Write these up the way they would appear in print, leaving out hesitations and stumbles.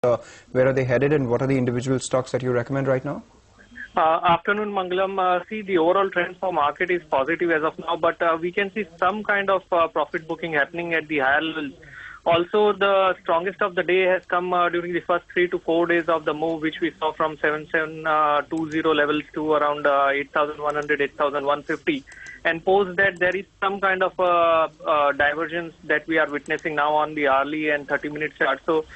where are they headed, and what are the individual stocks that you recommend right now? Afternoon, Mangalam. See, the overall trend for market is positive as of now, but we can see some kind of profit booking happening at the higher levels. Also, the strongest of the day has come during the first 3 to 4 days of the move, which we saw from 7720 levels to around 8,100, 8,150. And post that, there is some kind of divergence that we are witnessing now on the hourly and 30-minute chart. So,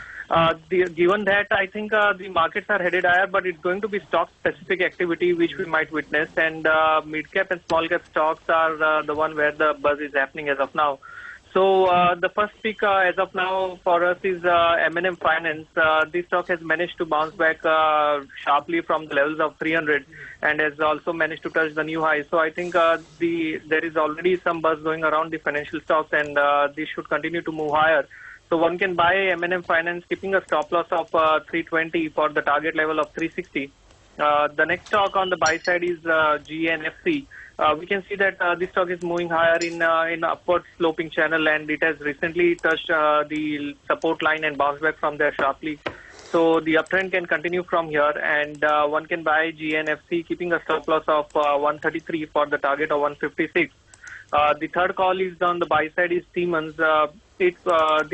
given that, I think the markets are headed higher, but it's going to be stock-specific activity which we might witness. And mid-cap and small-cap stocks are the one where the buzz is happening as of now. So the first pick as of now for us is M&M Finance. This stock has managed to bounce back sharply from the levels of 300 and has also managed to touch the new high. So I think there is already some buzz going around the financial stocks, and this should continue to move higher. So one can buy M&M Finance, keeping a stop loss of 320 for the target level of 360. The next stock on the buy side is GNFC. We can see that this stock is moving higher in upward sloping channel, and it has recently touched the support line and bounced back from there sharply. So the uptrend can continue from here, and one can buy GNFC, keeping a stop loss of 133 for the target of 156. The third call is on the buy side is Siemens. This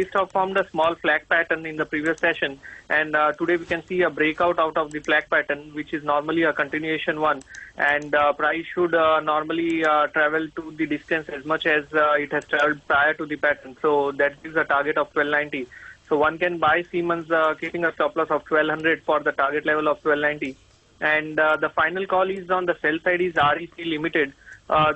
stock formed a small flag pattern in the previous session, and today we can see a breakout out of the flag pattern, which is normally a continuation one, and price should normally travel to the distance as much as it has traveled prior to the pattern. So that is a target of 1290. So one can buy Siemens, keeping a stop loss of 1200 for the target level of 1290. And the final call is on the sell side is REC Limited.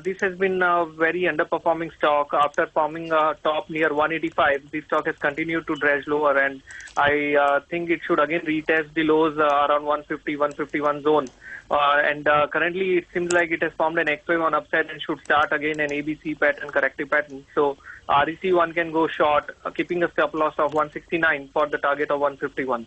This has been a very underperforming stock. After forming a top near 185, this stock has continued to dredge lower, and I think it should again retest the lows around 150, 151 zone. And currently it seems like it has formed an X wave on upside and should start again an ABC pattern, corrective pattern. So REC one can go short, keeping a stop loss of 169 for the target of 151.